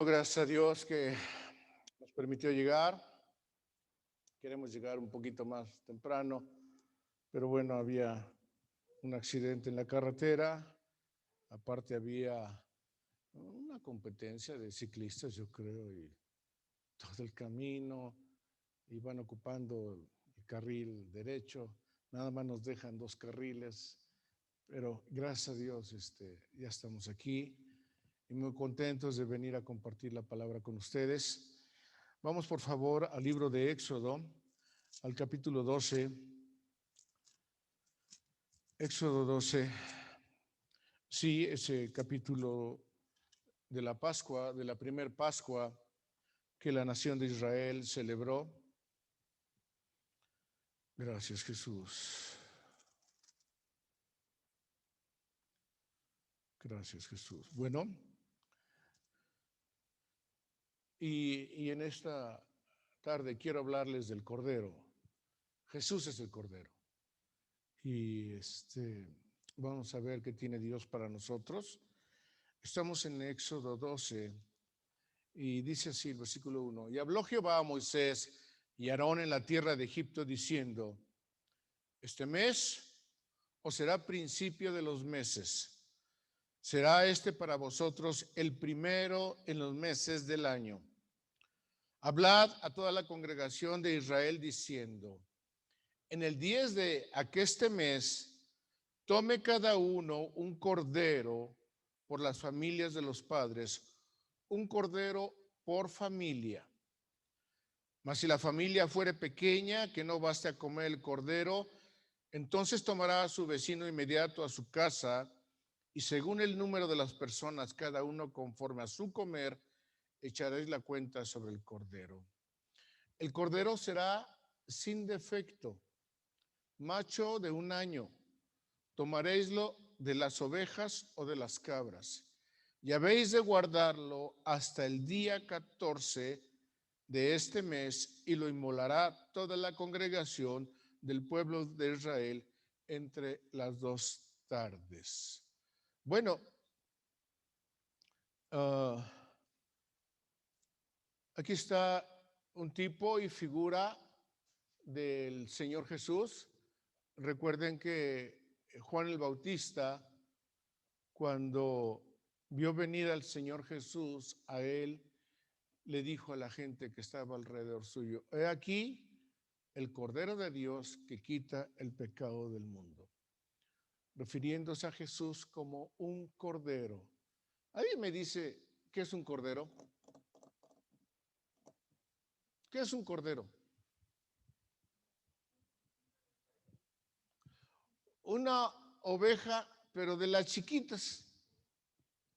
Gracias a Dios que nos permitió llegar. Queremos llegar un poquito más temprano, pero bueno, había un accidente en la carretera. Aparte había una competencia de ciclistas, yo creo, y todo el camino iban ocupando el carril derecho. Nada más nos dejan dos carriles, pero gracias a Dios ya estamos aquí y muy contentos de venir a compartir la palabra con ustedes. Vamos por favor al libro de Éxodo, al capítulo 12. Éxodo 12, sí, ese capítulo de la Pascua, de la primer Pascua que la nación de Israel celebró. Gracias, Jesús. Gracias, Jesús. Bueno, y en esta tarde quiero hablarles del Cordero. Jesús es el Cordero. Y vamos a ver qué tiene Dios para nosotros. Estamos en Éxodo 12 y dice así el versículo 1. Y habló Jehová a Moisés y a Aarón en la tierra de Egipto diciendo: este mes os será principio de los meses. Será para vosotros el primero en los meses del año. Hablad a toda la congregación de Israel diciendo: en el 10 de aqueste mes, tome cada uno un cordero por las familias de los padres, un cordero por familia. Mas si la familia fuere pequeña, que no baste a comer el cordero, entonces tomará a su vecino inmediato a su casa, y según el número de las personas, cada uno conforme a su comer, echaréis la cuenta sobre el cordero. El cordero será sin defecto, macho de un año. Tomaréislo de las ovejas o de las cabras, y habéis de guardarlo hasta el día 14 de este mes, y lo inmolará toda la congregación del pueblo de Israel entre las dos tardes. Bueno, aquí está un tipo y figura del Señor Jesús. Recuerden que Juan el Bautista, cuando vio venir al Señor Jesús, a él le dijo a la gente que estaba alrededor suyo: he aquí el Cordero de Dios que quita el pecado del mundo, refiriéndose a Jesús como un cordero. ¿Alguien me dice qué es un cordero? ¿Qué es un cordero? Una oveja, pero de las chiquitas.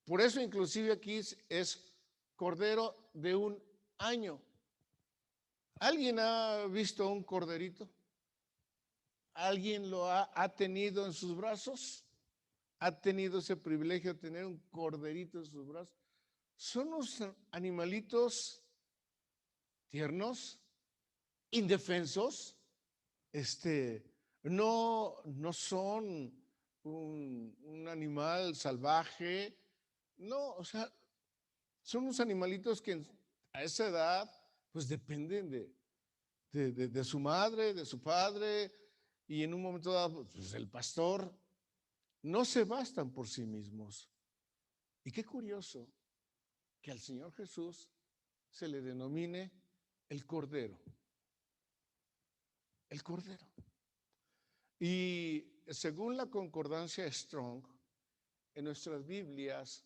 Por eso inclusive aquí es cordero de un año. ¿Alguien ha visto un corderito? ¿Alguien lo ha tenido en sus brazos? ¿Ha tenido ese privilegio de tener un corderito en sus brazos? Son unos animalitos tiernos, indefensos, no son un animal salvaje, no, o sea, son unos animalitos que a esa edad pues dependen de su madre, de su padre, y en un momento dado pues el pastor. No se bastan por sí mismos. Y qué curioso que al Señor Jesús se le denomine el Cordero. El Cordero. Y según la concordancia Strong, en nuestras Biblias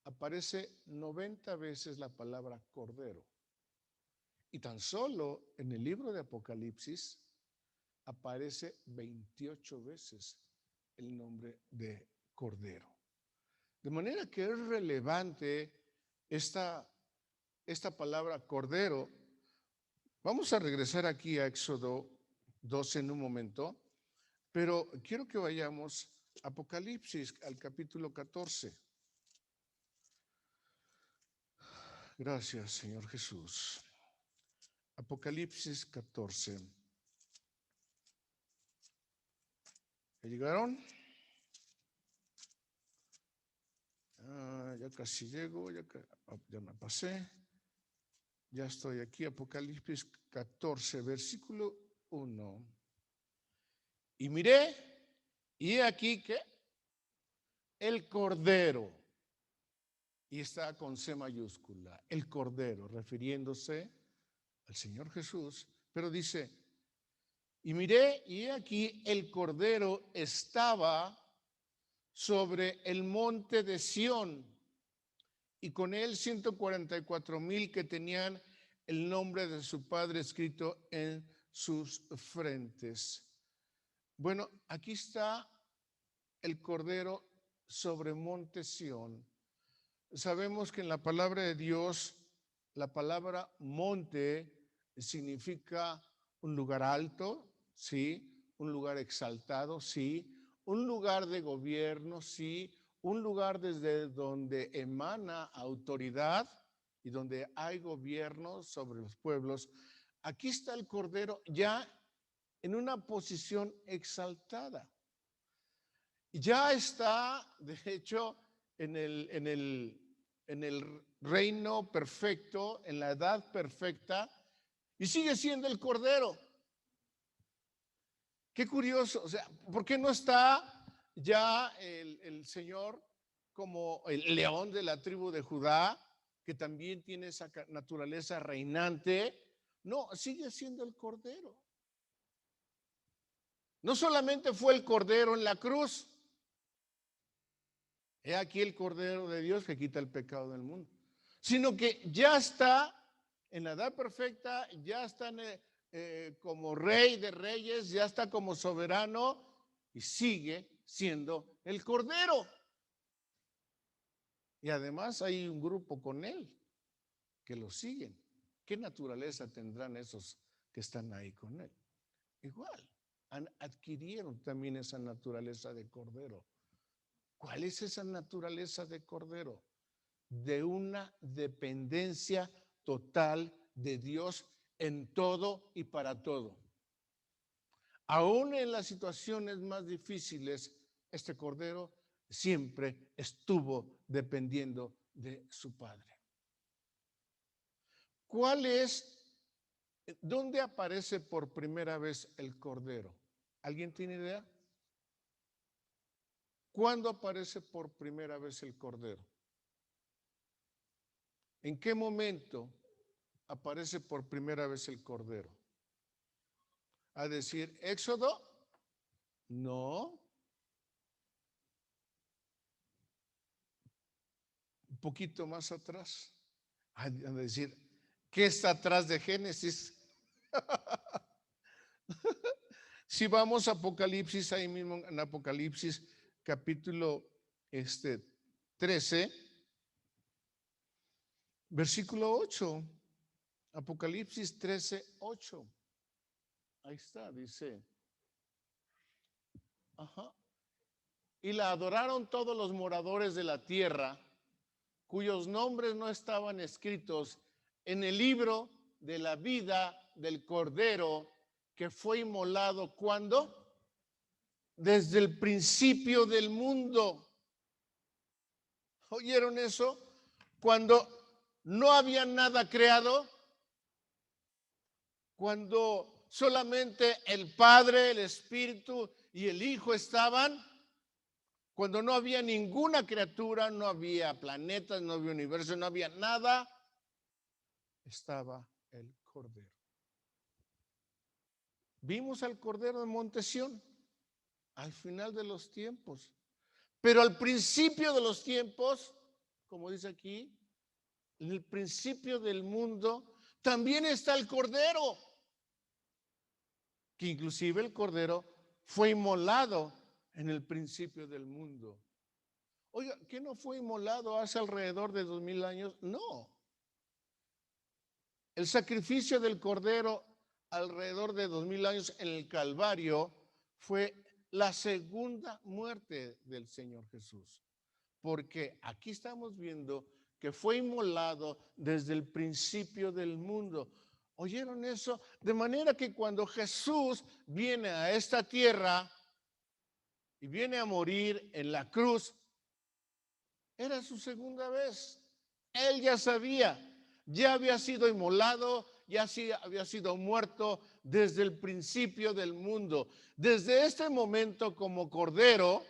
aparece 90 veces la palabra Cordero. Y tan solo en el libro de Apocalipsis aparece 28 veces el nombre de Cordero. De manera que es relevante esta palabra Cordero. Vamos a regresar aquí a Éxodo 12 en un momento, pero quiero que vayamos a Apocalipsis, al capítulo 14. Gracias, Señor Jesús. Apocalipsis 14. ¿Ya llegaron? Ya casi llego, ya me pasé. Ya estoy aquí, Apocalipsis 14, versículo 1. Y miré, y he aquí que el Cordero, y está con C mayúscula, el Cordero, refiriéndose al Señor Jesús, pero dice, y miré, y he aquí el Cordero estaba sobre el monte de Sión, y con él 144,000 que tenían el nombre de su Padre escrito en sus frentes. Bueno, aquí está el Cordero sobre monte Sión. Sabemos que en la palabra de Dios, la palabra monte significa un lugar alto, sí, un lugar exaltado, sí, un lugar de gobierno, sí, un lugar desde donde emana autoridad y donde hay gobierno sobre los pueblos. Aquí está el Cordero ya en una posición exaltada. Ya está, de hecho, en el reino perfecto, en la edad perfecta, y sigue siendo el Cordero. Qué curioso, o sea, ¿por qué no está ya el Señor como el león de la tribu de Judá, que también tiene esa naturaleza reinante? No, sigue siendo el Cordero. No solamente fue el Cordero en la cruz, he aquí el Cordero de Dios que quita el pecado del mundo, sino que ya está en la edad perfecta, ya está como rey de reyes, ya está como soberano y sigue siendo el Cordero. Y además hay un grupo con él que lo siguen. ¿Qué naturaleza tendrán esos que están ahí con él? Igual, adquirieron también esa naturaleza de Cordero. ¿Cuál es esa naturaleza de Cordero? De una dependencia total de Dios en todo y para todo. Aún en las situaciones más difíciles, este Cordero siempre estuvo dependiendo de su Padre. ¿Dónde aparece por primera vez el Cordero? ¿Alguien tiene idea? ¿Cuándo aparece por primera vez el Cordero? ¿En qué momento aparece por primera vez el Cordero? ¿A decir Éxodo? No. Un poquito más atrás. A decir, ¿qué está atrás de Génesis? Si vamos a Apocalipsis, ahí mismo en Apocalipsis capítulo 13, versículo 8. Apocalipsis 13, 8. Ahí está, dice. Ajá. Y la adoraron todos los moradores de la tierra, cuyos nombres no estaban escritos en el libro de la vida del Cordero que fue inmolado. ¿Cuándo? Desde el principio del mundo. ¿Oyeron eso? Cuando no había nada creado, cuando solamente el Padre, el Espíritu y el Hijo estaban, cuando no había ninguna criatura, no había planetas, no había universo, no había nada, estaba el Cordero. Vimos al Cordero de Monte Sión al final de los tiempos, pero al principio de los tiempos, como dice aquí, en el principio del mundo, también está el Cordero, que inclusive el Cordero fue inmolado en el principio del mundo. Oiga, ¿qué no fue inmolado hace alrededor de 2000 años? No. El sacrificio del Cordero alrededor de 2000 años en el Calvario fue la segunda muerte del Señor Jesús. Porque aquí estamos viendo que fue inmolado desde el principio del mundo. ¿Oyeron eso? De manera que cuando Jesús viene a esta tierra y viene a morir en la cruz, Era su segunda vez. Él ya sabía, ya había sido inmolado, ya había sido muerto desde el principio del mundo. Desde este momento como cordero,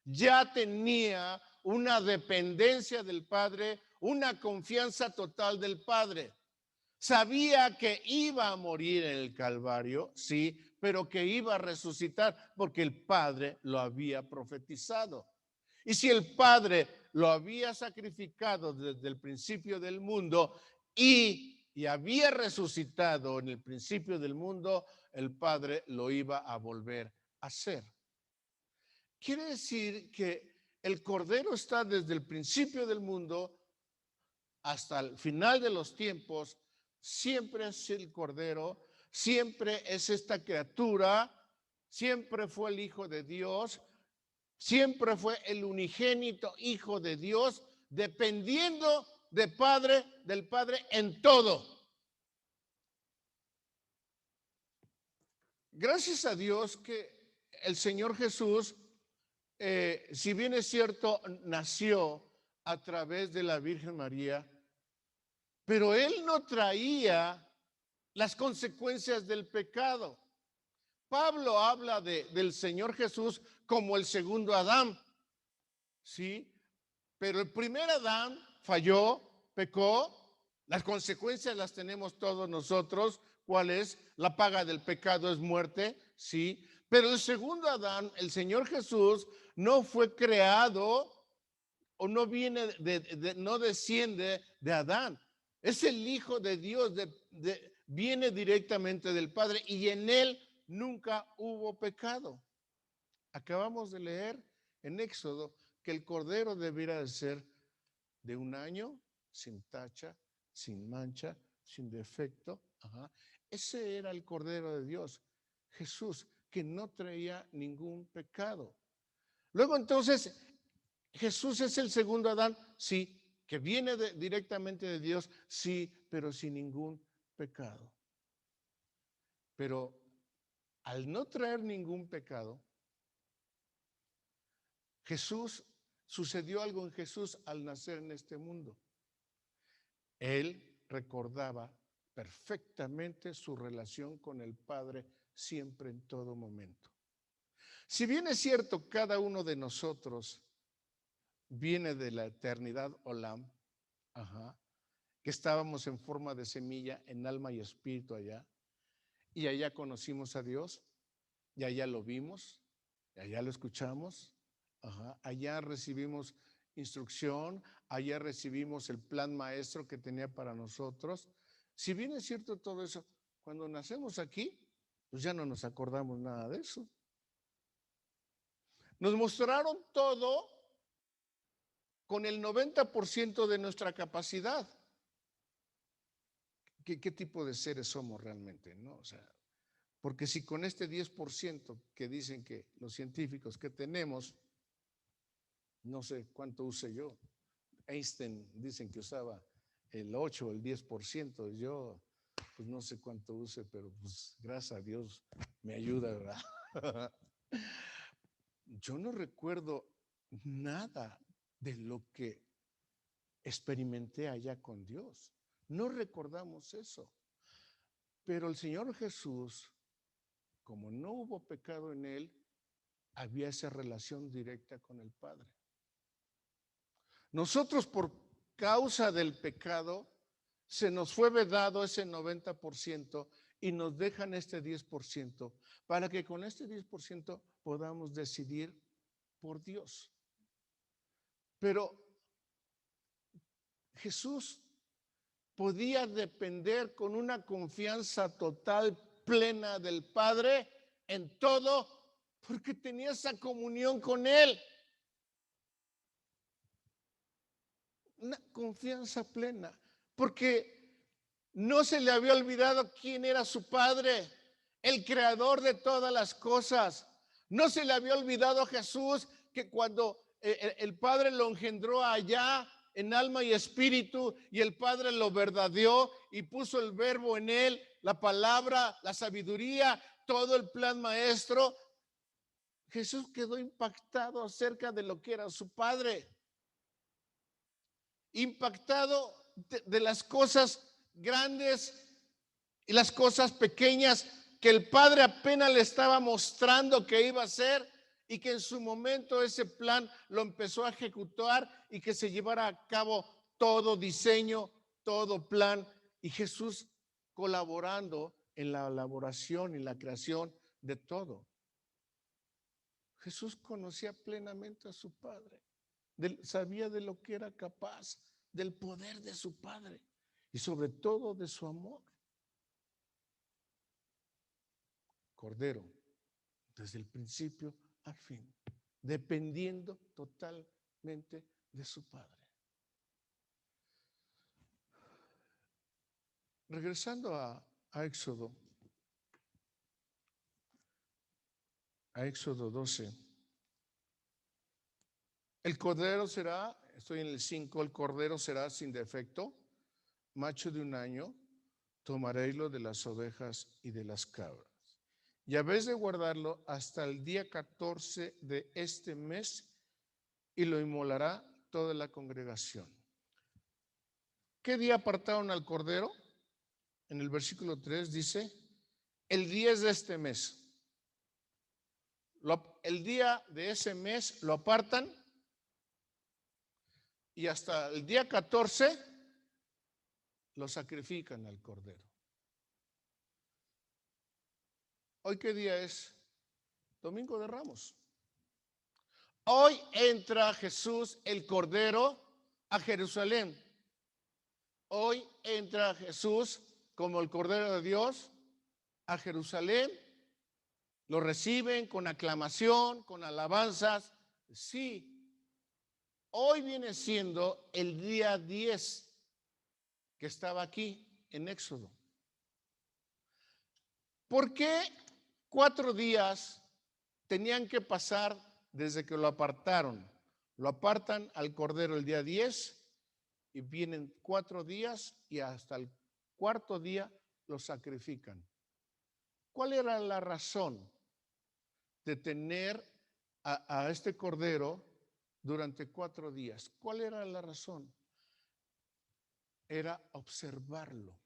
ya tenía una dependencia del Padre, una confianza total del Padre. Sabía que iba a morir en el Calvario, sí, pero que iba a resucitar porque el Padre lo había profetizado. Y si el Padre lo había sacrificado desde el principio del mundo y había resucitado en el principio del mundo, el Padre lo iba a volver a hacer. Quiere decir que el Cordero está desde el principio del mundo hasta el final de los tiempos. Siempre es el Cordero, siempre es esta criatura, siempre fue el Hijo de Dios, siempre fue el unigénito Hijo de Dios, dependiendo del Padre en todo. Gracias a Dios que el Señor Jesús, si bien es cierto, nació a través de la Virgen María, pero Él no traía las consecuencias del pecado. Pablo habla del Señor Jesús como el segundo Adán, ¿sí? Pero el primer Adán falló, pecó, las consecuencias las tenemos todos nosotros. ¿Cuál es? La paga del pecado es muerte, ¿sí? Pero el segundo Adán, el Señor Jesús, no fue creado o no viene no desciende de Adán. Es el Hijo de Dios, viene directamente del Padre y en él nunca hubo pecado. Acabamos de leer en Éxodo que el Cordero debiera de ser de 1 año, sin tacha, sin mancha, sin defecto. Ajá. Ese era el Cordero de Dios, Jesús, que no traía ningún pecado. Luego entonces, Jesús es el segundo Adán, sí, que viene directamente de Dios, sí, pero sin ningún pecado. Pero al no traer ningún pecado, sucedió algo en Jesús al nacer en este mundo. Él recordaba perfectamente su relación con el Padre siempre, en todo momento. Si bien es cierto, cada uno de nosotros viene de la eternidad Olam, que estábamos en forma de semilla, en alma y espíritu allá, y allá conocimos a Dios, y allá lo vimos, y allá lo escuchamos, allá recibimos instrucción, allá recibimos el plan maestro que tenía para nosotros. Si bien es cierto todo eso, cuando nacemos aquí, pues ya no nos acordamos nada de eso. Nos mostraron todo con el 90% de nuestra capacidad. ¿Qué tipo de seres somos realmente? ¿No? O sea, porque si con este 10% que dicen que los científicos que tenemos, no sé cuánto use yo. Einstein dicen que usaba el 8 o el 10%. Yo, pues no sé cuánto use, pero pues gracias a Dios me ayuda, ¿verdad? Yo no recuerdo nada de lo que experimenté allá con Dios. No recordamos eso. Pero el Señor Jesús, como no hubo pecado en él, había esa relación directa con el Padre. Nosotros, por causa del pecado, se nos fue vedado ese 90% y nos dejan este 10% para que con este 10% podamos decidir por Dios. Pero Jesús podía depender con una confianza total, plena del Padre en todo, porque tenía esa comunión con Él. Una confianza plena, porque no se le había olvidado quién era su Padre, el creador de todas las cosas. No se le había olvidado a Jesús que cuando el Padre lo engendró allá en alma y espíritu, y el Padre lo verdadeó y puso el verbo en él, la palabra, la sabiduría, todo el plan maestro. Jesús quedó impactado acerca de lo que era su Padre. impactado de las cosas grandes y las cosas pequeñas que el Padre apenas le estaba mostrando que iba a hacer, y que en su momento ese plan lo empezó a ejecutar y que se llevara a cabo todo diseño, todo plan, y Jesús colaborando en la elaboración y la creación de todo. Jesús conocía plenamente a su Padre, sabía de lo que era capaz, del poder de su Padre y sobre todo de su amor. Cordero, desde el principio al fin, dependiendo totalmente de su Padre. Regresando a Éxodo 12. El cordero será, estoy en el 5, el cordero será sin defecto, macho de 1 año, tomaréislo de las ovejas y de las cabras. Y habéis de guardarlo hasta el día 14 de este mes y lo inmolará toda la congregación. ¿Qué día apartaron al cordero? En el versículo 3 dice, el 10 de este mes. El día de ese mes lo apartan y hasta el día 14 lo sacrifican al cordero. ¿Hoy qué día es? Domingo de Ramos. Hoy entra Jesús el Cordero a Jerusalén. Hoy entra Jesús como el Cordero de Dios a Jerusalén. Lo reciben con aclamación, con alabanzas. Sí, hoy viene siendo el día 10 que estaba aquí en Éxodo. ¿Por qué 4 días tenían que pasar desde que lo apartaron? Lo apartan al Cordero el día 10 y vienen 4 días y hasta el 4.º día lo sacrifican. ¿Cuál era la razón de tener a este Cordero durante 4 días? ¿Cuál era la razón? Era observarlo,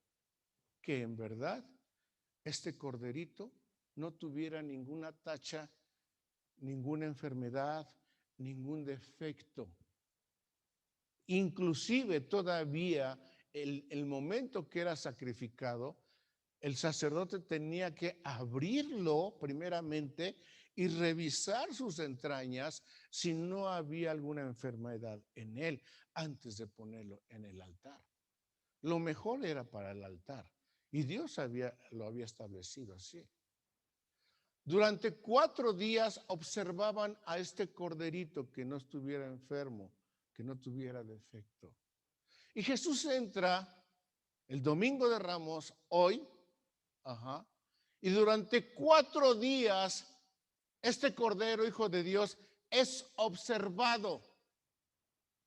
que en verdad este corderito no tuviera ninguna tacha, ninguna enfermedad, ningún defecto. Inclusive todavía el momento que era sacrificado, el sacerdote tenía que abrirlo primeramente y revisar sus entrañas si no había alguna enfermedad en él antes de ponerlo en el altar. Lo mejor era para el altar y Dios lo había establecido así. Durante 4 días observaban a este corderito que no estuviera enfermo, que no tuviera defecto. Y Jesús entra el domingo de Ramos, hoy, y durante 4 días este Cordero, Hijo de Dios, es observado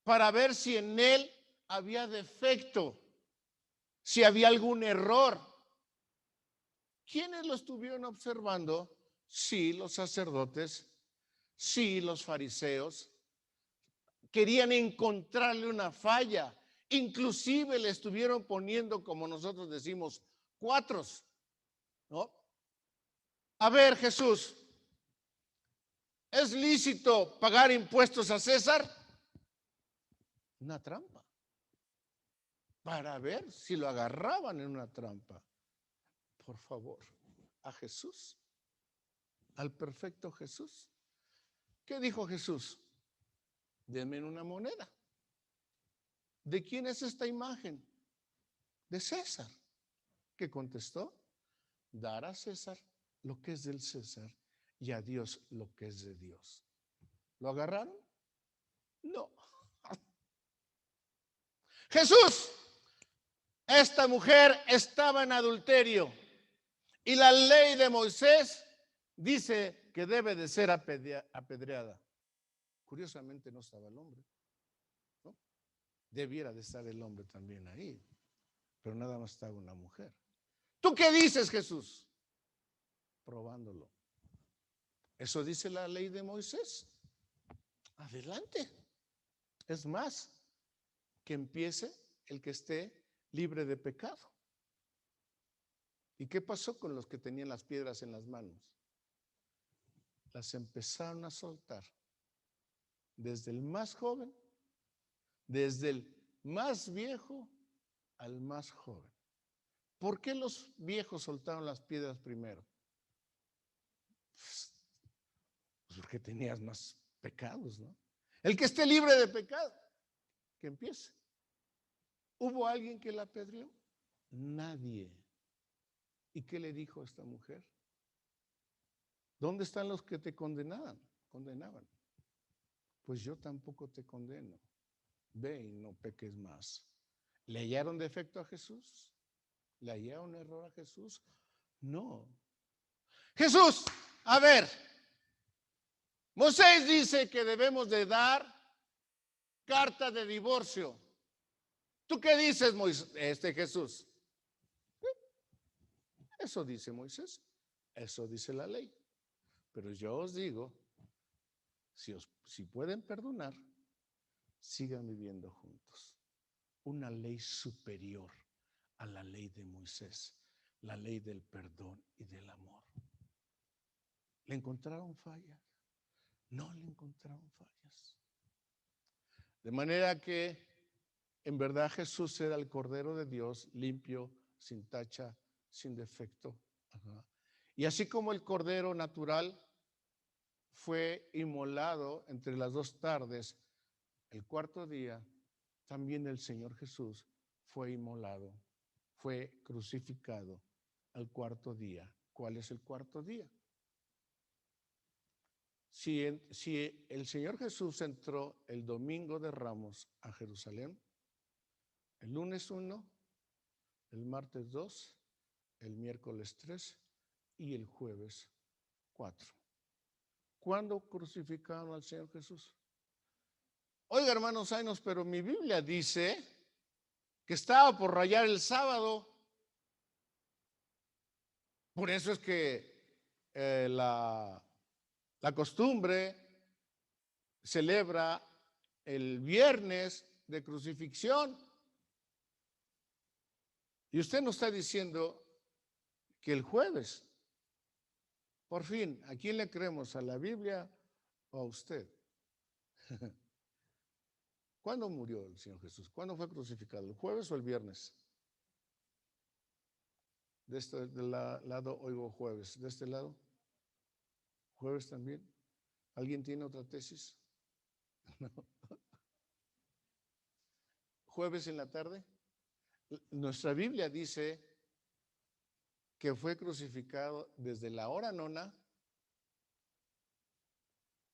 para ver si en él había defecto, si había algún error. ¿Quiénes lo estuvieron observando? Sí, los sacerdotes, sí, los fariseos. Querían encontrarle una falla. Inclusive le estuvieron poniendo, como nosotros decimos, 4, ¿no? A ver, Jesús, ¿es lícito pagar impuestos a César? Una trampa. Para ver si lo agarraban en una trampa. Por favor, a Jesús, al perfecto Jesús. ¿Qué dijo Jesús? Denme una moneda. ¿De quién es esta imagen? De César. ¿Qué contestó? Dar a César lo que es del César y a Dios lo que es de Dios. ¿Lo agarraron? No. Jesús, esta mujer estaba en adulterio y la ley de Moisés dice que debe de ser apedreada. Curiosamente no estaba el hombre, ¿no? Debiera de estar el hombre también ahí, pero nada más estaba una mujer. ¿Tú qué dices, Jesús? Probándolo. ¿Eso dice la ley de Moisés? Adelante. Es más, que empiece el que esté libre de pecado. ¿Y qué pasó con los que tenían las piedras en las manos? Las empezaron a soltar. Desde el más joven, desde el más viejo al más joven. ¿Por qué los viejos soltaron las piedras primero? Pues porque tenías más pecados, ¿no? El que esté libre de pecado, que empiece. ¿Hubo alguien que la apedreó? Nadie. ¿Y qué le dijo a esta mujer? ¿Dónde están los que te condenaban? Pues yo tampoco te condeno. Ve y no peques más. ¿Le hallaron defecto a Jesús? ¿Le hallaron error a Jesús? No. Jesús, a ver, Moisés dice que debemos de dar carta de divorcio. ¿Tú qué dices, Jesús? Eso dice Moisés, eso dice la ley. Pero yo os digo, si pueden perdonar, sigan viviendo juntos. Una ley superior a la ley de Moisés, la ley del perdón y del amor. ¿Le encontraron fallas? No le encontraron fallas. De manera que en verdad Jesús era el Cordero de Dios, limpio, sin tacha, sin defecto. Ajá. Y así como el Cordero natural fue inmolado entre las 2 tardes, el cuarto día, también el Señor Jesús fue inmolado, fue crucificado al cuarto día. ¿Cuál es el cuarto día? Si el Señor Jesús entró el domingo de Ramos a Jerusalén, el lunes 1, el martes 2, el miércoles 3 y el jueves 4. ¿Cuándo crucificaron al Señor Jesús? Oiga, hermanos Zainos, pero mi Biblia dice que estaba por rayar el sábado. Por eso es que la costumbre celebra el viernes de crucifixión. Y usted nos está diciendo que el jueves, por fin, ¿a quién le creemos? ¿A la Biblia o a usted? ¿Cuándo murió el Señor Jesús? ¿Cuándo fue crucificado? ¿El jueves o el viernes? De este lado oigo jueves. ¿De este lado? ¿Jueves también? ¿Alguien tiene otra tesis? No. ¿Jueves en la tarde? Nuestra Biblia dice que fue crucificado desde la hora 9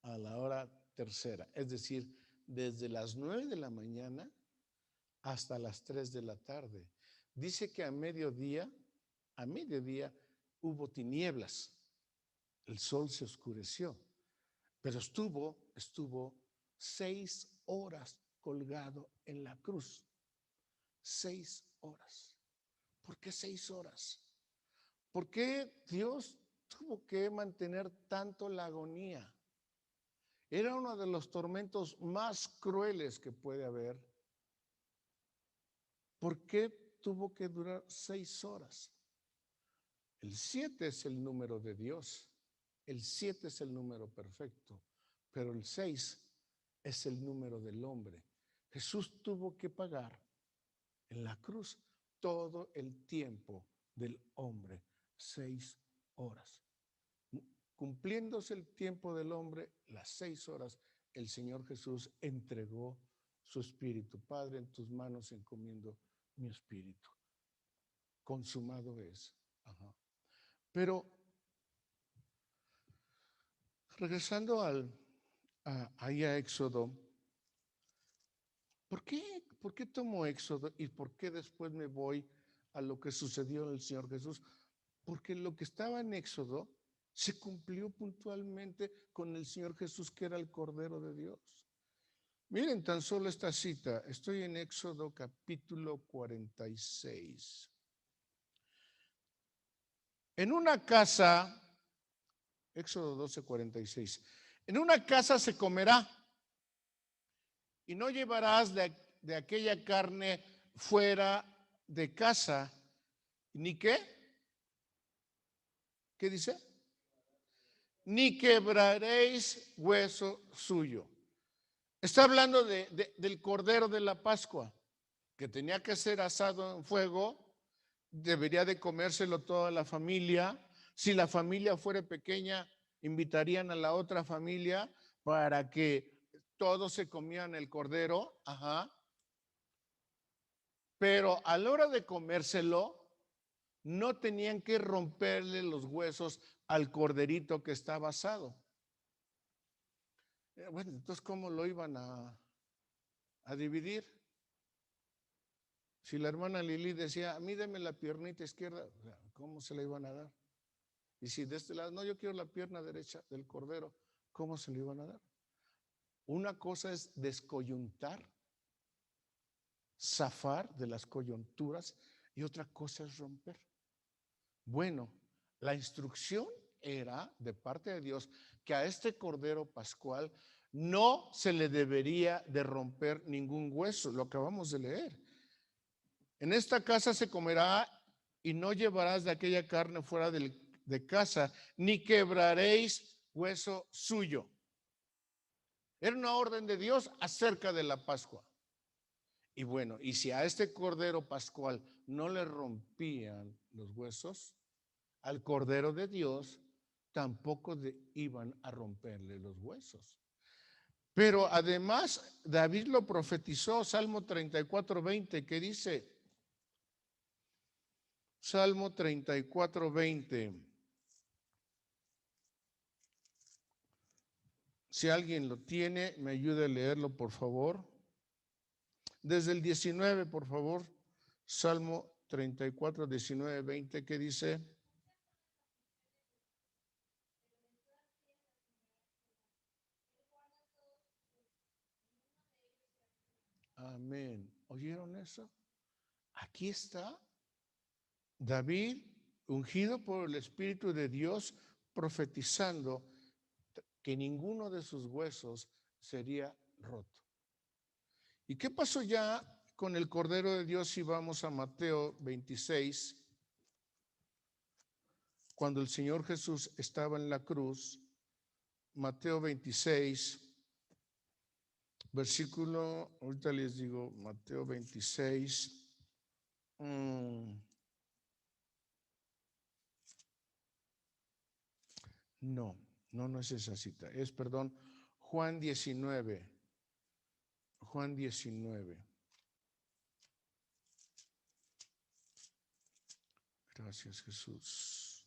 a la hora 3, es decir, desde las 9 de la mañana hasta las 3 de la tarde. Dice que a mediodía hubo tinieblas, el sol se oscureció, pero estuvo 6 horas colgado en la cruz. 6 horas. ¿Por qué 6 horas? ¿Por qué Dios tuvo que mantener tanto la agonía? Era uno de los tormentos más crueles que puede haber. ¿Por qué tuvo que durar 6 horas? El 7 es el número de Dios. El 7 es el número perfecto. Pero el 6 es el número del hombre. Jesús tuvo que pagar en la cruz todo el tiempo del hombre. 6 horas. Cumpliéndose el tiempo del hombre, las 6 horas, el Señor Jesús entregó su espíritu. Padre, en tus manos encomiendo mi espíritu. Consumado es. Ajá. Pero regresando ahí a Éxodo, ¿por qué tomo Éxodo y por qué después me voy a lo que sucedió en el Señor Jesús? Porque lo que estaba en Éxodo se cumplió puntualmente con el Señor Jesús, que era el Cordero de Dios. Miren tan solo esta cita. Estoy en Éxodo capítulo 46. En una casa, Éxodo 12:46, en una casa se comerá y no llevarás de aquella carne fuera de casa, ¿ni qué? ¿Qué dice? Ni quebraréis hueso suyo. Está hablando del cordero de la Pascua, que tenía que ser asado en fuego, debería de comérselo toda la familia. Si la familia fuera pequeña, invitarían a la otra familia para que todos se comían el cordero, ajá. Pero a la hora de comérselo, no tenían que romperle los huesos al corderito que estaba asado. Bueno, entonces, ¿cómo lo iban a dividir? Si la hermana Lili decía, a mí deme la piernita izquierda, ¿cómo se la iban a dar? Y si de este lado, no, yo quiero la pierna derecha del cordero, ¿cómo se le iban a dar? Una cosa es descoyuntar, zafar de las coyunturas, y otra cosa es romper. Bueno, la instrucción era de parte de Dios que a este cordero pascual no se le debería de romper ningún hueso, lo acabamos de leer. En esta casa se comerá y no llevarás de aquella carne fuera de casa, ni quebraréis hueso suyo. Era una orden de Dios acerca de la Pascua. Y bueno, y si a este cordero pascual no le rompían los huesos, al cordero de Dios tampoco iban a romperle los huesos. Pero además David lo profetizó, Salmo 34:20, que dice, Salmo 34:20. Si alguien lo tiene, me ayude a leerlo, por favor. Desde el 19, por favor. Salmo 34, 19, 20, ¿qué dice? Amén. ¿Oyeron eso? Aquí está David, ungido por el Espíritu de Dios, profetizando que ninguno de sus huesos sería roto. ¿Y qué pasó ya con el Cordero de Dios si vamos a Mateo 26? Cuando el Señor Jesús estaba en la cruz, Mateo 26, versículo, ahorita les digo, Mateo 26. No es esa cita, es, perdón, Juan 19. Juan 19. Gracias, Jesús.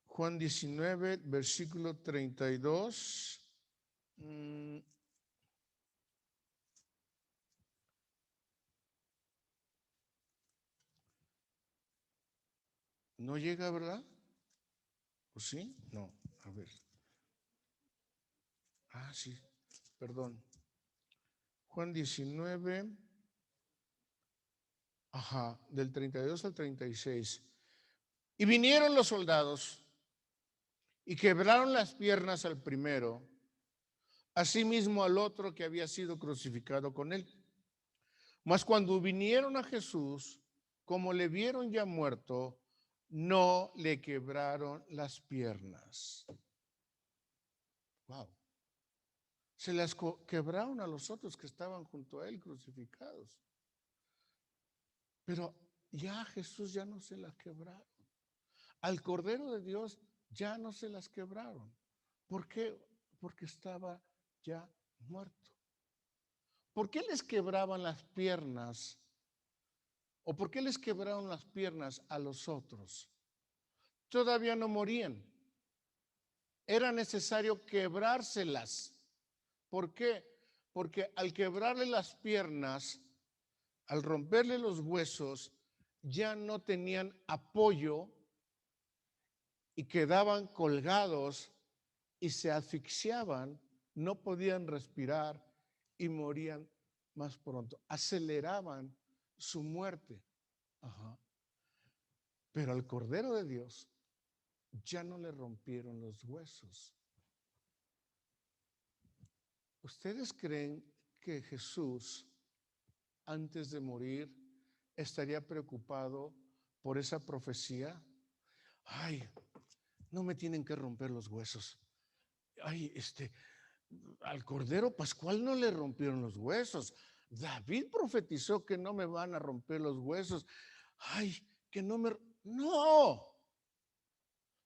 Juan 19, versículo 32. No llega, ¿verdad? ¿O sí? No, a ver. Sí, perdón. Juan 19, del 32 al 36. Y vinieron los soldados y quebraron las piernas al primero, asimismo al otro que había sido crucificado con él. Mas cuando vinieron a Jesús, como le vieron ya muerto, no le quebraron las piernas. Wow. Se las quebraron a los otros que estaban junto a él crucificados. Pero ya a Jesús ya no se las quebraron. Al Cordero de Dios ya no se las quebraron. ¿Por qué? Porque estaba ya muerto. ¿Por qué les quebraban las piernas? ¿O por qué les quebraron las piernas a los otros? Todavía no morían. Era necesario quebrárselas. ¿Por qué? Porque al quebrarle las piernas, al romperle los huesos, ya no tenían apoyo y quedaban colgados y se asfixiaban, no podían respirar y morían más pronto. Aceleraban su muerte. Pero al Cordero de Dios ya no le rompieron los huesos. ¿Ustedes creen que Jesús, antes de morir, estaría preocupado por esa profecía? Ay, no me tienen que romper los huesos. Ay, al Cordero Pascual no le rompieron los huesos. David profetizó que no me van a romper los huesos. Ay, que no me... No.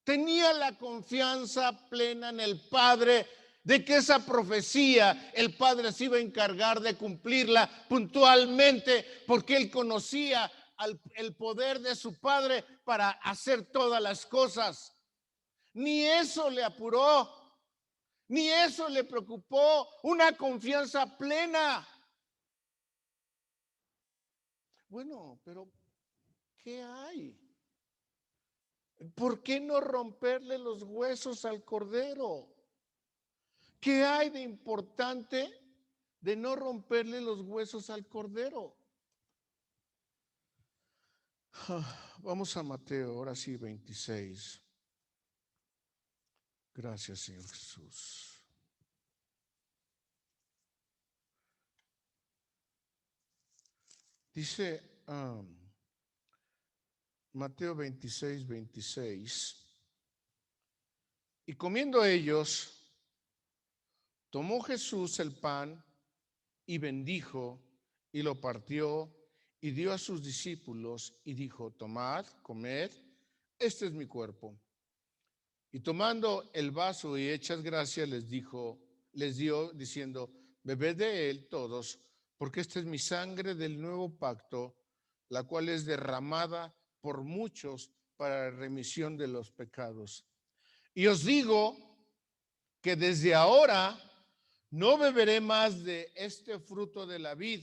Tenía la confianza plena en el Padre de que esa profecía el Padre se iba a encargar de cumplirla puntualmente, porque él conocía el poder de su Padre para hacer todas las cosas. Ni eso le apuró, ni eso le preocupó, una confianza plena. Bueno, pero ¿qué hay? ¿Por qué no romperle los huesos al Cordero? ¿Qué hay de importante de no romperle los huesos al Cordero? Vamos a Mateo, ahora sí, 26. Gracias, Señor Jesús. Dice Mateo 26, 26. Y comiendo ellos, tomó Jesús el pan y bendijo y lo partió y dio a sus discípulos y dijo: tomad, comed, este es mi cuerpo. Y tomando el vaso y hechas gracias les dio diciendo: bebed de él todos, porque esta es mi sangre del nuevo pacto, la cual es derramada por muchos para la remisión de los pecados. Y os digo que desde ahora no beberé más de este fruto de la vid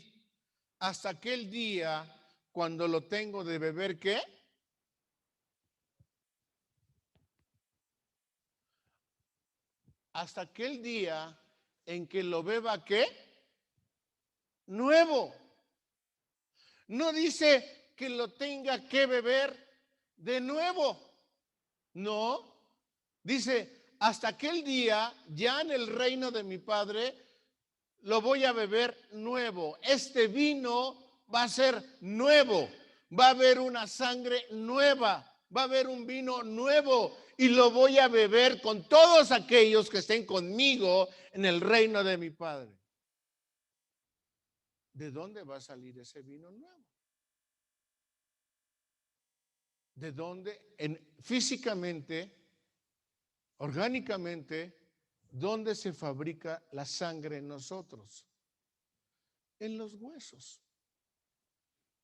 hasta aquel día cuando lo tengo de beber, ¿qué? Hasta aquel día en que lo beba, ¿qué? Nuevo. No dice que lo tenga que beber de nuevo. No. Dice, hasta aquel día, ya en el reino de mi Padre, lo voy a beber nuevo. Este vino va a ser nuevo. Va a haber una sangre nueva. Va a haber un vino nuevo. Y lo voy a beber con todos aquellos que estén conmigo en el reino de mi Padre. ¿De dónde va a salir ese vino nuevo? ¿De dónde? Físicamente, orgánicamente, ¿dónde se fabrica la sangre en nosotros? En los huesos.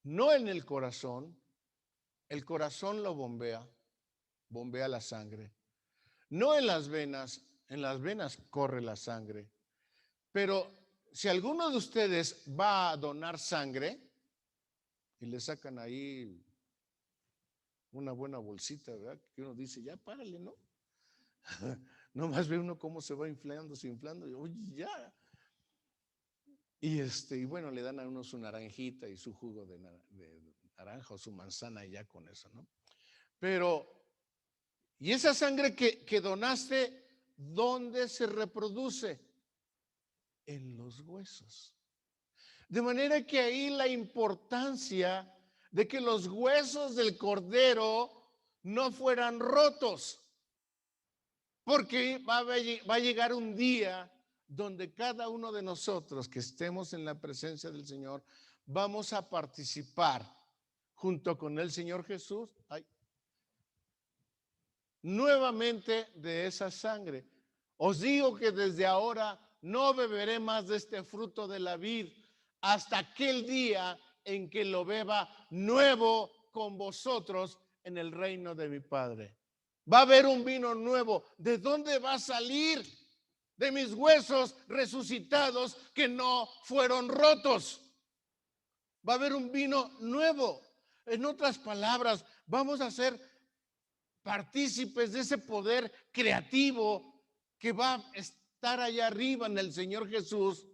No en el corazón. El corazón lo bombea la sangre. No en las venas corre la sangre. Pero si alguno de ustedes va a donar sangre y le sacan ahí una buena bolsita, ¿verdad? Que uno dice, ya párale, ¿no? Nomás ve uno cómo se va inflando, y oye, ya. Y bueno, le dan a uno su naranjita y su jugo de naranja o su manzana y ya con eso, ¿no? Pero, ¿y esa sangre que donaste, dónde se reproduce? En los huesos. De manera que ahí la importancia de que los huesos del Cordero no fueran rotos. Porque va a llegar un día donde cada uno de nosotros que estemos en la presencia del Señor vamos a participar junto con el Señor Jesús nuevamente de esa sangre. Os digo que desde ahora no beberé más de este fruto de la vid hasta aquel día en que lo beba nuevo con vosotros en el reino de mi Padre. Va a haber un vino nuevo. ¿De dónde va a salir? De mis huesos resucitados que no fueron rotos. Va a haber un vino nuevo. En otras palabras, vamos a ser partícipes de ese poder creativo que va a estar allá arriba en el Señor Jesús.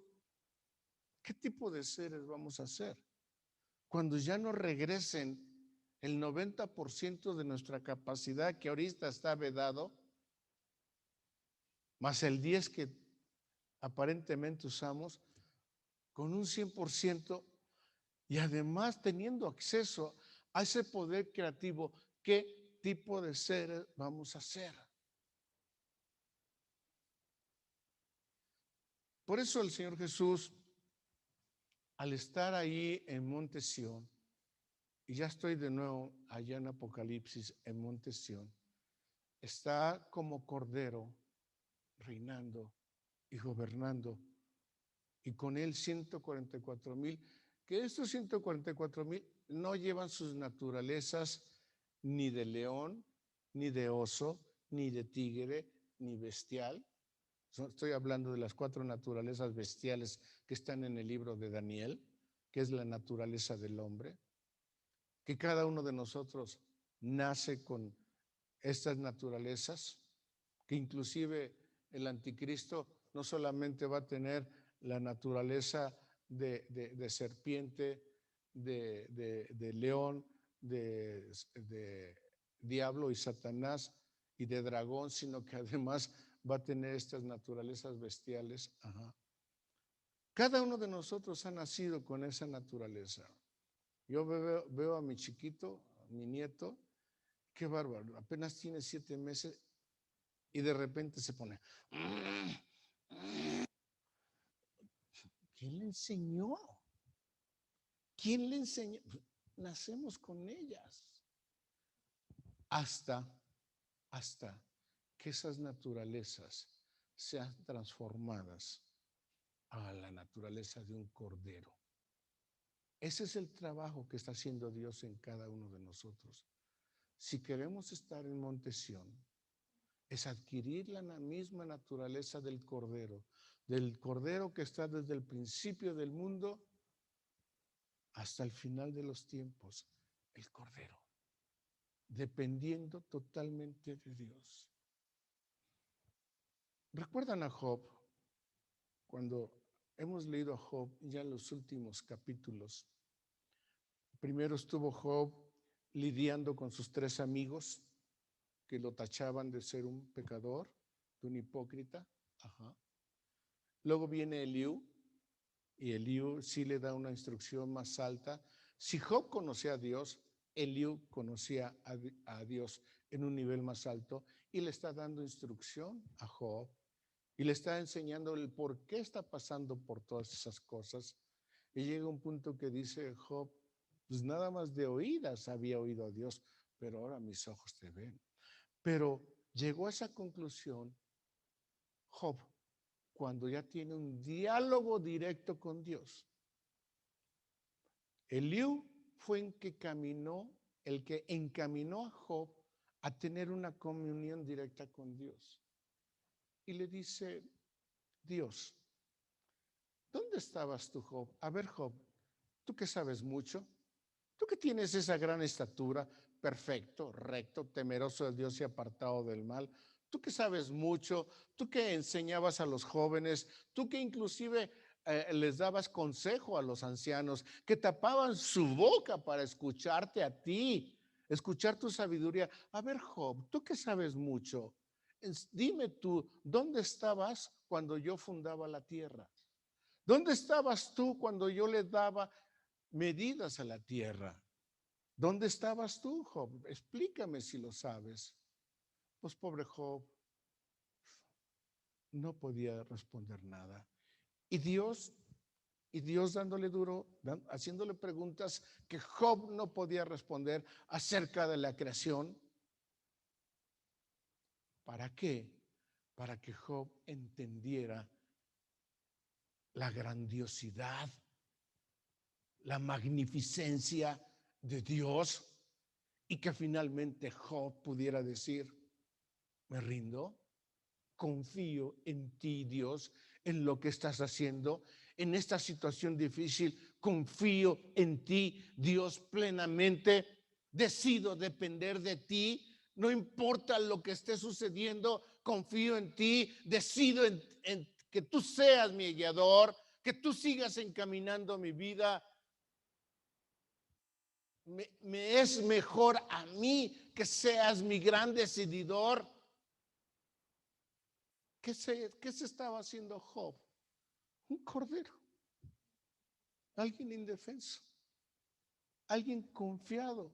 ¿Qué tipo de seres vamos a ser? Cuando ya no regresen el 90% de nuestra capacidad que ahorita está vedado, más el 10 que aparentemente usamos, con un 100% y además teniendo acceso a ese poder creativo, ¿qué tipo de seres vamos a ser? Por eso el Señor Jesús, al estar ahí en Monte Sión, y ya estoy de nuevo allá en Apocalipsis, en Monte Sión, está como cordero reinando y gobernando, y con él 144,000, que estos 144,000 no llevan sus naturalezas ni de león, ni de oso, ni de tigre, ni bestial. Estoy hablando de las 4 naturalezas bestiales que están en el libro de Daniel, que es la naturaleza del hombre, que cada uno de nosotros nace con estas naturalezas, que inclusive el anticristo no solamente va a tener la naturaleza de serpiente, de león, de diablo y Satanás y de dragón, sino que además va a tener estas naturalezas bestiales. Ajá. Cada uno de nosotros ha nacido con esa naturaleza. Yo veo a mi chiquito, a mi nieto, qué bárbaro, apenas tiene 7 meses y de repente se pone. ¿Quién le enseñó? ¿Quién le enseñó? Nacemos con ellas. Hasta que esas naturalezas sean transformadas a la naturaleza de un cordero. Ese es el trabajo que está haciendo Dios en cada uno de nosotros. Si queremos estar en Monte Sión, es adquirir la misma naturaleza del cordero que está desde el principio del mundo hasta el final de los tiempos, el cordero, dependiendo totalmente de Dios. ¿Recuerdan a Job? Cuando hemos leído a Job ya en los últimos capítulos, primero estuvo Job lidiando con sus 3 amigos que lo tachaban de ser un pecador, de un hipócrita. Ajá. Luego viene Eliú, y Eliú sí le da una instrucción más alta. Si Job conocía a Dios, Eliú conocía a Dios en un nivel más alto y le está dando instrucción a Job y le está enseñando el por qué está pasando por todas esas cosas. Y llega un punto que dice Job, pues nada más de oídas había oído a Dios, pero ahora mis ojos te ven. Pero llegó a esa conclusión Job cuando ya tiene un diálogo directo con Dios. Eliú fue el que encaminó a Job a tener una comunión directa con Dios. Y le dice, Dios, ¿dónde estabas tú, Job? A ver, Job, tú que sabes mucho, tú que tienes esa gran estatura, perfecto, recto, temeroso de Dios y apartado del mal, tú que sabes mucho, tú que enseñabas a los jóvenes, tú que inclusive les dabas consejo a los ancianos, que tapaban su boca para escucharte a ti, escuchar tu sabiduría. A ver, Job, tú que sabes mucho, dime tú, ¿dónde estabas cuando yo fundaba la tierra? ¿Dónde estabas tú cuando yo le daba medidas a la tierra? ¿Dónde estabas tú, Job? Explícame si lo sabes. Pues pobre Job no podía responder nada. Y Dios dándole duro, haciéndole preguntas que Job no podía responder acerca de la creación. ¿Para qué? Para que Job entendiera la grandiosidad, la magnificencia de Dios y que finalmente Job pudiera decir, me rindo, confío en ti, Dios, en lo que estás haciendo, en esta situación difícil, confío en ti, Dios, plenamente, decido depender de ti, no importa lo que esté sucediendo, confío en ti, decido en que tú seas mi guiador, que tú sigas encaminando mi vida. Me es mejor a mí que seas mi gran decididor. ¿Qué se estaba haciendo Job? Un cordero. alguien indefenso, alguien confiado,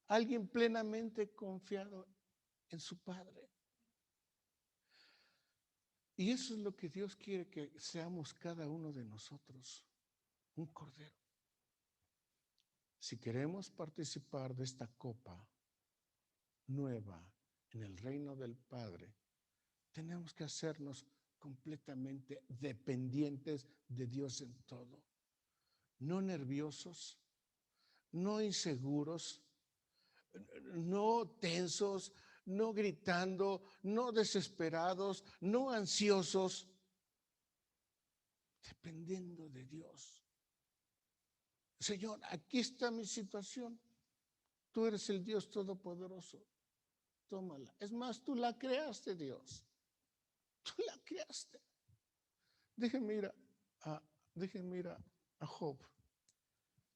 alguien plenamente confiado en su Padre. Y eso es lo que Dios quiere que seamos cada uno de nosotros, un cordero. Si queremos participar de esta copa nueva en el reino del Padre, tenemos que hacernos completamente dependientes de Dios en todo. No nerviosos, no inseguros, no tensos, no gritando, no desesperados, no ansiosos, dependiendo de Dios. Señor, aquí está mi situación. Tú eres el Dios Todopoderoso. Tómala. Es más, tú la creaste, Dios. Tú la creaste. Déjenme ir a Job.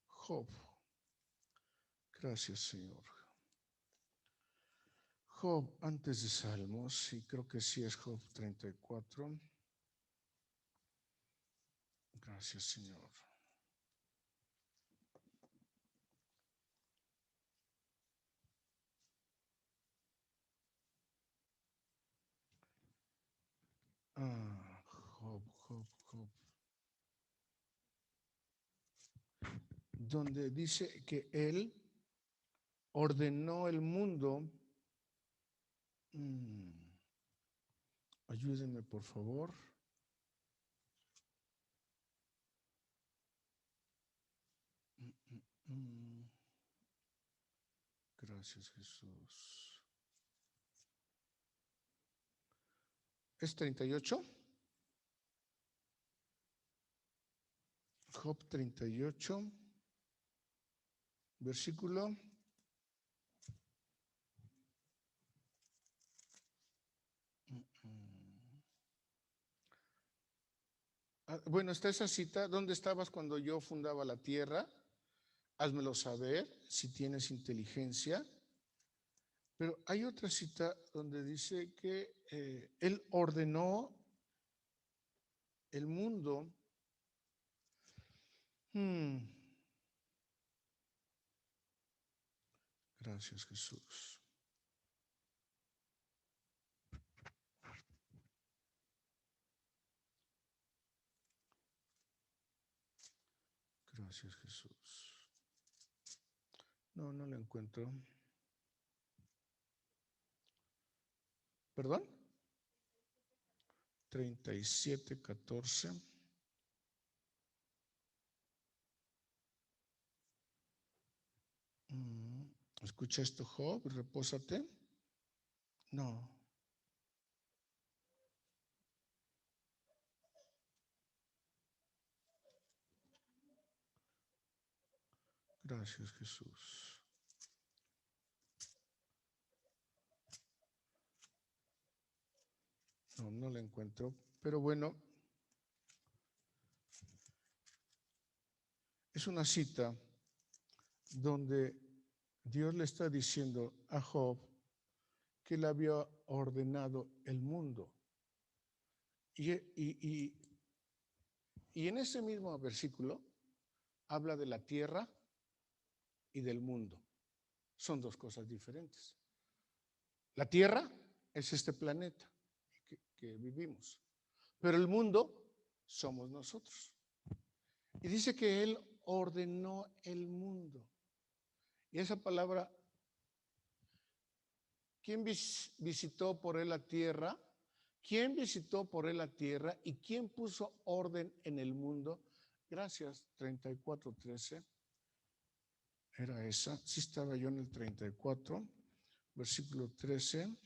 Job. Gracias, Señor. Job, antes de Salmos, y creo que sí es Job 34. Gracias, Señor. Job. Donde dice que él ordenó el mundo. Ayúdenme, por favor. Gracias, Jesús. ¿Es 38? Job 38, versículo. Bueno, está esa cita. ¿Dónde estabas cuando yo fundaba la tierra? Házmelo saber si tienes inteligencia. Pero hay otra cita donde dice que él ordenó el mundo. Gracias, Jesús. Gracias, Jesús. No lo encuentro. ¿Perdón? 37:14. Escucha esto, Job, repósate. No. Gracias, Jesús. No la encuentro, pero bueno, es una cita donde Dios le está diciendo a Job que él había ordenado el mundo. Y en ese mismo versículo habla de la tierra y del mundo. Son dos cosas diferentes. La tierra es este planeta que vivimos, pero el mundo somos nosotros. Y dice que él ordenó el mundo. Y esa palabra, ¿quién visitó por él la tierra? ¿Quién visitó por él la tierra? ¿Y quién puso orden en el mundo? Gracias, 34:13. Era esa. Sí estaba yo en el 34, versículo 13.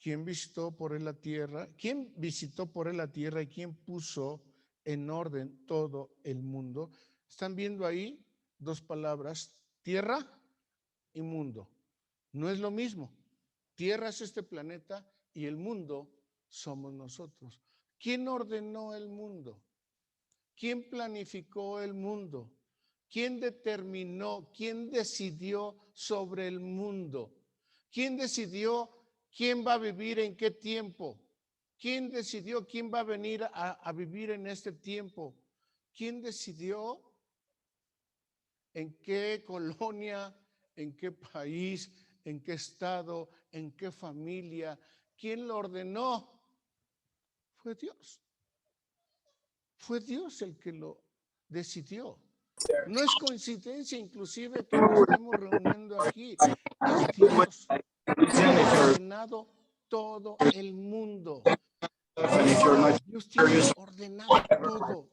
¿Quién visitó por él la tierra? ¿Quién visitó por él la tierra y quién puso en orden todo el mundo? Están viendo ahí dos palabras, tierra y mundo. No es lo mismo. Tierra es este planeta y el mundo somos nosotros. ¿Quién ordenó el mundo? ¿Quién planificó el mundo? ¿Quién determinó? ¿Quién decidió sobre el mundo? ¿Quién decidió quién va a vivir en qué tiempo? ¿Quién decidió quién va a venir a vivir en este tiempo? ¿Quién decidió en qué colonia, en qué país, en qué estado, en qué familia? ¿Quién lo ordenó? Fue Dios. Fue Dios el que lo decidió. No es coincidencia inclusive que nos estemos reuniendo aquí. Es Dios. Dios ha ordenado todo el mundo. Dios tiene ordenado todo.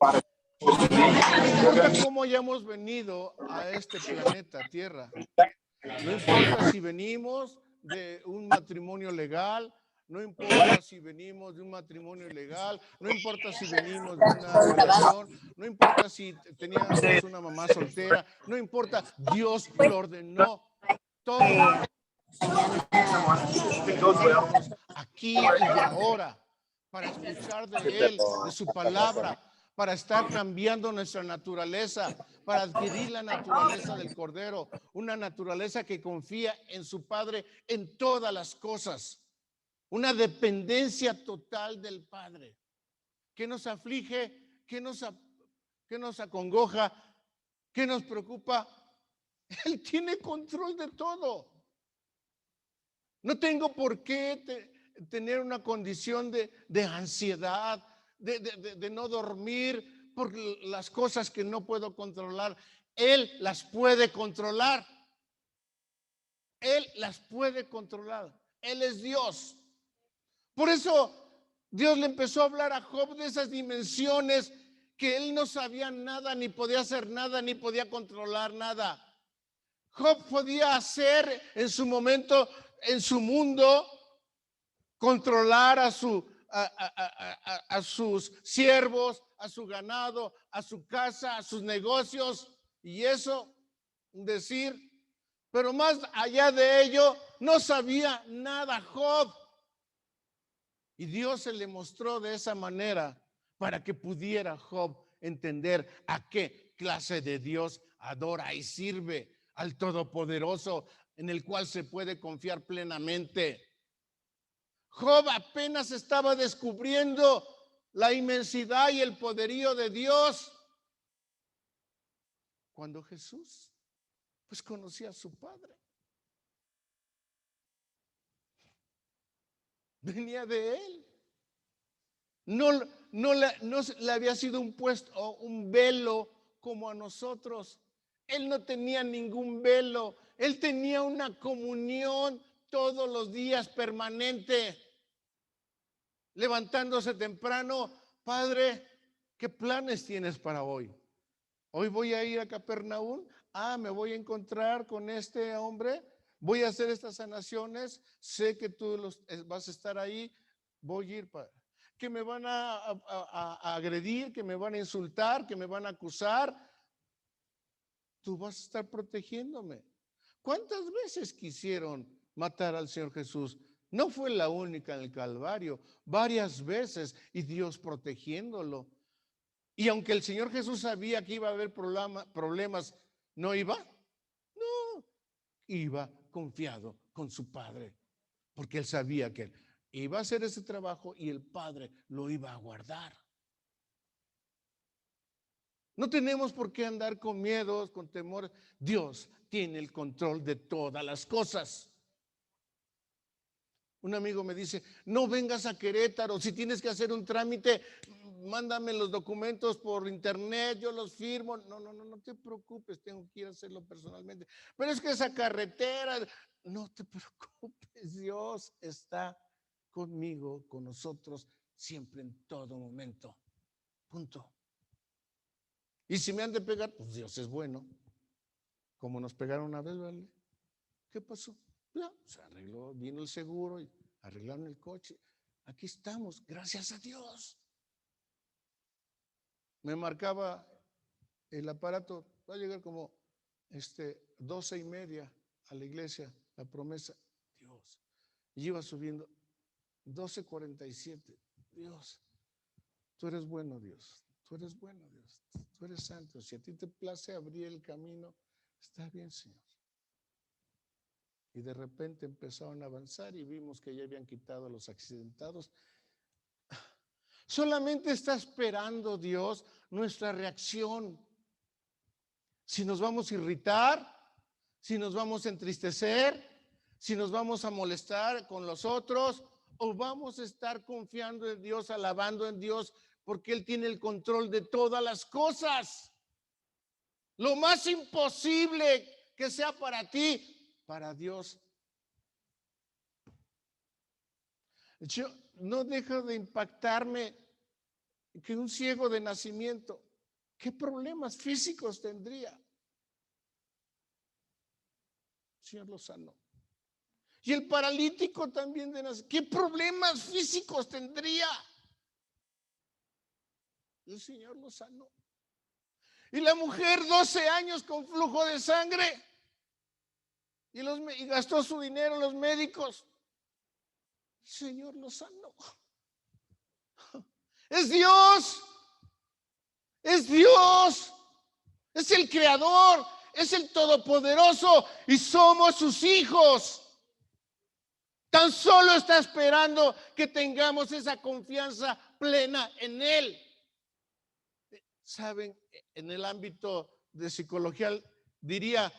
No importa cómo hayamos venido a este planeta Tierra. No importa si venimos de un matrimonio legal, no importa si venimos de un matrimonio ilegal, no importa si venimos de una relación, no importa si teníamos una mamá soltera, no importa, Dios lo ordenó todo. Estamos aquí y ahora para escuchar de Él, de su palabra, para estar cambiando nuestra naturaleza, para adquirir la naturaleza del Cordero, una naturaleza que confía en su Padre en todas las cosas, una dependencia total del Padre. ¿Qué nos aflige? ¿Qué nos acongoja? ¿Qué nos preocupa? Él tiene control de todo. No tengo por qué tener una condición de ansiedad, de no dormir por las cosas que no puedo controlar. Él las puede controlar. Él las puede controlar. Él es Dios. Por eso Dios le empezó a hablar a Job de esas dimensiones que él no sabía nada, ni podía hacer nada, ni podía controlar nada. Job podía hacer en su momento, en su mundo, controlar a sus siervos, a su ganado, a su casa, a sus negocios, y eso decir, pero más allá de ello no sabía nada Job. Y Dios se le mostró de esa manera para que pudiera Job entender a qué clase de Dios adora y sirve, al Todopoderoso en el cual se puede confiar plenamente. Job apenas estaba descubriendo la inmensidad y el poderío de Dios cuando Jesús pues conocía a su Padre. Venía de él. No le había sido un puesto o un velo como a nosotros. Él no tenía ningún velo. Él tenía una comunión todos los días permanente. Levantándose temprano, Padre, ¿qué planes tienes para hoy? Hoy voy a ir a Capernaum. Me voy a encontrar con este hombre. Voy a hacer estas sanaciones. Sé que tú vas a estar ahí. Voy a ir para que me van a agredir, que me van a insultar, que me van a acusar. Tú vas a estar protegiéndome. ¿Cuántas veces quisieron matar al Señor Jesús? No fue la única en el Calvario, varias veces, y Dios protegiéndolo. Y aunque el Señor Jesús sabía que iba a haber problemas, ¿no iba? No, iba confiado con su Padre, porque él sabía que él iba a hacer ese trabajo y el Padre lo iba a guardar. No tenemos por qué andar con miedos, con temores. Dios tiene el control de todas las cosas. Un amigo me dice, no vengas a Querétaro, si tienes que hacer un trámite, mándame los documentos por internet, yo los firmo. No te preocupes, tengo que ir a hacerlo personalmente. Pero es que esa carretera, no te preocupes, Dios está conmigo, con nosotros, siempre, en todo momento. Punto. Y si me han de pegar, pues Dios es bueno. Como nos pegaron una vez, ¿vale? ¿Qué pasó? Ya, se arregló, vino el seguro y arreglaron el coche. Aquí estamos, gracias a Dios. Me marcaba el aparato, va a llegar como 12:30 a la iglesia, la promesa, Dios. Y iba subiendo 12:47, Dios, tú eres bueno, Dios, tú eres bueno, Dios, tú eres santo. Si a ti te place abrir el camino, está bien, Señor. Y de repente empezaron a avanzar y vimos que ya habían quitado a los accidentados. Solamente está esperando Dios nuestra reacción. Si nos vamos a irritar, si nos vamos a entristecer, si nos vamos a molestar con los otros, o vamos a estar confiando en Dios, alabando en Dios, porque Él tiene el control de todas las cosas. Lo más imposible que sea para ti, para Dios. Yo no dejo de impactarme que un ciego de nacimiento, ¿qué problemas físicos tendría? El Señor lo sanó. Y el paralítico también de nacimiento, ¿qué problemas físicos tendría? El Señor lo sanó. Y la mujer, 12 años con flujo de sangre, y gastó su dinero en los médicos. El Señor lo sanó. Es Dios. Es Dios. Es el creador. Es el todopoderoso. Y somos sus hijos. Tan solo está esperando que tengamos esa confianza plena en Él. Saben, en el ámbito de psicología diría,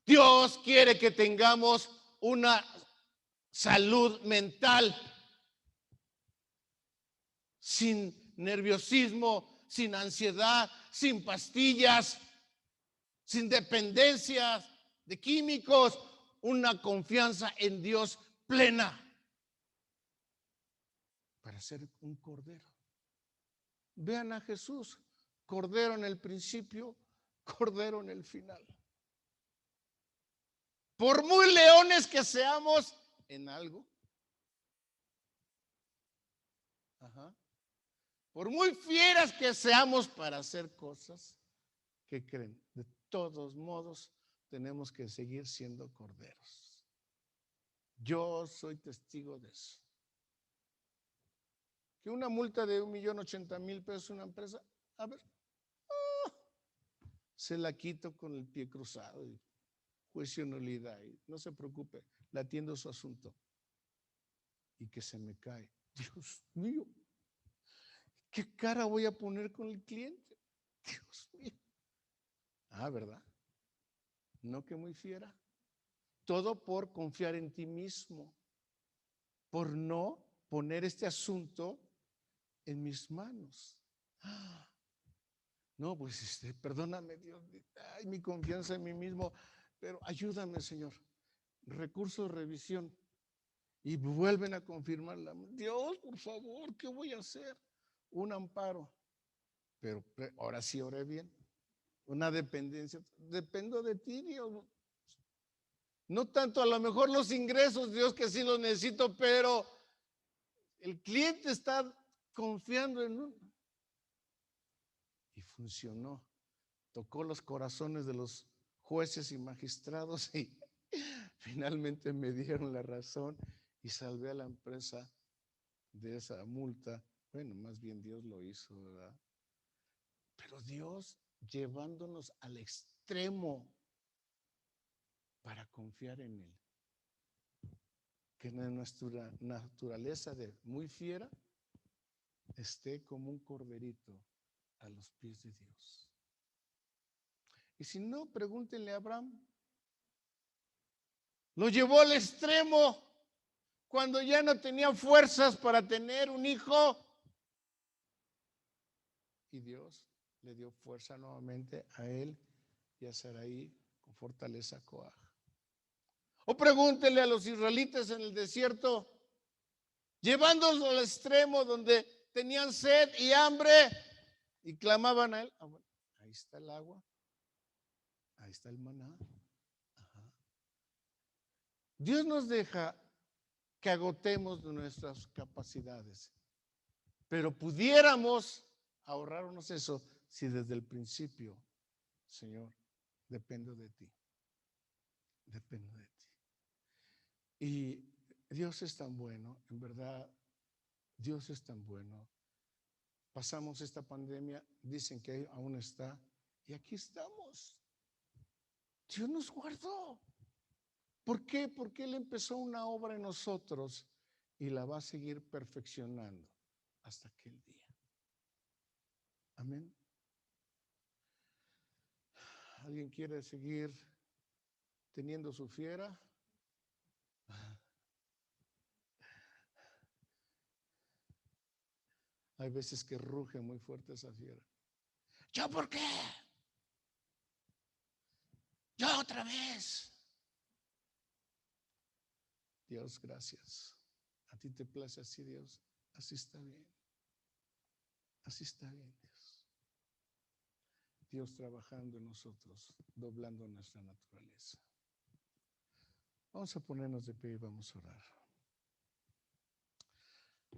Dios quiere que tengamos una salud mental sin nerviosismo, sin ansiedad, sin pastillas, sin dependencias de químicos, una confianza en Dios plena para ser un cordero. Vean a Jesús, cordero en el principio, cordero en el final. Por muy leones que seamos en algo, por muy fieras que seamos para hacer cosas, ¿qué creen? De todos modos, tenemos que seguir siendo corderos. Yo soy testigo de eso. Que una multa de 1,080,000 pesos una empresa, a ver, se la quito con el pie cruzado y juicio nulidad, y no se preocupe, le atiendo su asunto. Y que se me cae. Dios mío, ¿qué cara voy a poner con el cliente? Dios mío. ¿Verdad? No, que muy fiera. Todo por confiar en ti mismo, por no poner este asunto en mis manos. No, pues perdóname, Dios, ay, mi confianza en mí mismo, pero ayúdame, Señor. Recurso de revisión. Y vuelven a confirmarla. Dios, por favor, ¿qué voy a hacer? Un amparo. Pero ahora sí oré bien. Una dependencia. Dependo de ti, Dios. No tanto a lo mejor los ingresos, Dios, que sí los necesito, pero el cliente está confiando en uno. Y funcionó. Tocó los corazones de los jueces y magistrados y finalmente me dieron la razón y salvé a la empresa de esa multa. Bueno, más bien Dios lo hizo, ¿verdad? Pero Dios llevándonos al extremo para confiar en Él. Que nuestra naturaleza de muy fiera esté como un corderito a los pies de Dios. Y si no, pregúntenle a Abraham. Lo llevó al extremo cuando ya no tenía fuerzas para tener un hijo. Y Dios le dio fuerza nuevamente a él y a Sarai con fortaleza coaj. O pregúntenle a los israelitas en el desierto, llevándolos al extremo donde tenían sed y hambre y clamaban a él. Bueno, ahí está el agua, ahí está el maná. Dios nos deja que agotemos de nuestras capacidades, pero pudiéramos ahorrarnos eso si desde el principio, Señor, dependo de ti. Dependo de ti. Y Dios es tan bueno, en verdad, Dios es tan bueno. Pasamos esta pandemia, dicen que aún está, y aquí estamos. Dios nos guardó. ¿Por qué? Porque Él empezó una obra en nosotros y la va a seguir perfeccionando hasta aquel día. Amén. ¿Alguien quiere seguir teniendo su fiera? Hay veces que ruge muy fuerte esa fiera. ¿Yo por qué? ¿Yo otra vez? Dios, gracias. A ti te place así, Dios. Así está bien. Así está bien, Dios. Dios trabajando en nosotros, doblando nuestra naturaleza. Vamos a ponernos de pie y vamos a orar.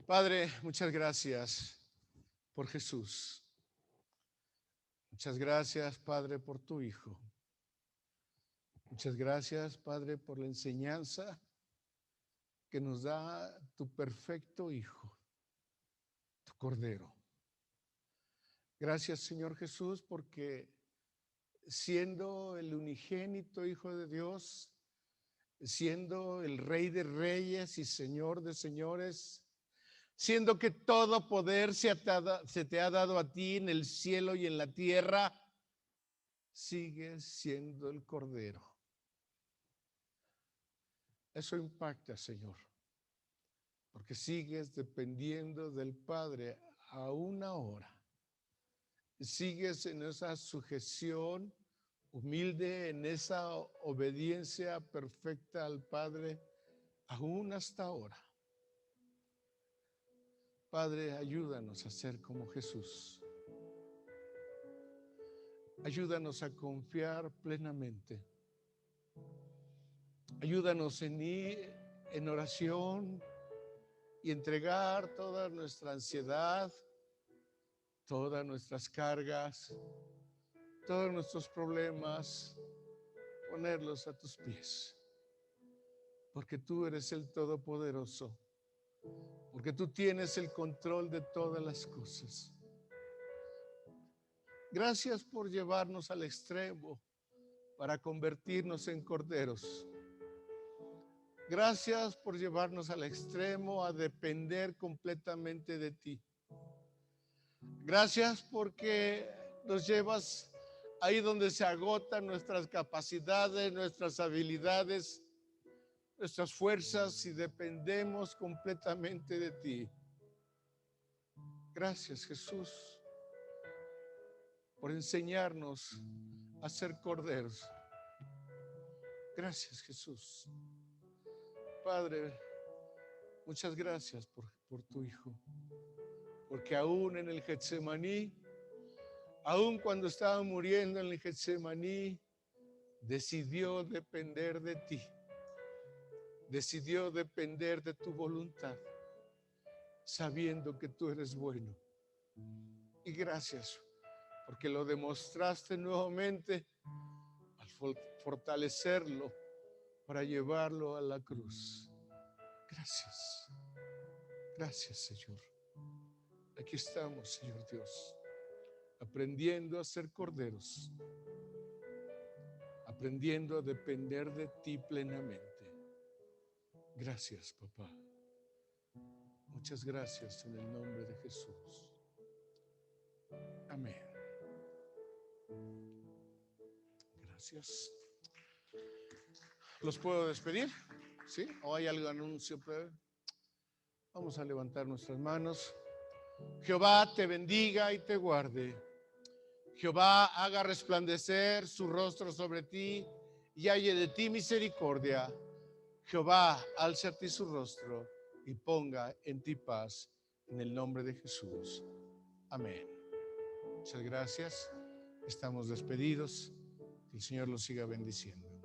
Padre, muchas gracias por Jesús. Muchas gracias, Padre, por tu Hijo. Muchas gracias, Padre, por la enseñanza que nos da tu perfecto Hijo, tu Cordero. Gracias, Señor Jesús, porque siendo el unigénito Hijo de Dios, siendo el Rey de Reyes y Señor de Señores, siendo que todo poder se te ha dado a ti en el cielo y en la tierra, sigues siendo el Cordero. Eso impacta, Señor, porque sigues dependiendo del Padre aún ahora. Sigues en esa sujeción humilde, en esa obediencia perfecta al Padre, aún hasta ahora. Padre, ayúdanos a ser como Jesús. Ayúdanos a confiar plenamente. Ayúdanos en ir en oración y entregar toda nuestra ansiedad, todas nuestras cargas, todos nuestros problemas, ponerlos a tus pies. Porque tú eres el Todopoderoso. Porque tú tienes el control de todas las cosas. Gracias por llevarnos al extremo para convertirnos en corderos. Gracias por llevarnos al extremo a depender completamente de ti. Gracias porque nos llevas ahí donde se agotan nuestras capacidades, nuestras habilidades, nuestras fuerzas y dependemos completamente de ti. Gracias, Jesús, por enseñarnos a ser corderos. Gracias, Jesús. Padre, muchas gracias por tu Hijo. Porque aún en el Getsemaní, aún cuando estaba muriendo en el Getsemaní, decidió depender de ti. Decidió depender de tu voluntad, sabiendo que tú eres bueno. Y gracias, porque lo demostraste nuevamente al fortalecerlo para llevarlo a la cruz. Gracias. Gracias, Señor. Aquí estamos, Señor Dios, aprendiendo a ser corderos, aprendiendo a depender de ti plenamente. Gracias, papá. Muchas gracias en el nombre de Jesús. Amén. Gracias. ¿Los puedo despedir? ¿Sí? ¿O hay algún anuncio? Vamos a levantar nuestras manos. Jehová te bendiga y te guarde. Jehová haga resplandecer su rostro sobre ti y halle de ti misericordia. Jehová alce a ti su rostro y ponga en ti paz, en el nombre de Jesús. Amén. Muchas gracias. Estamos despedidos. Que el Señor los siga bendiciendo.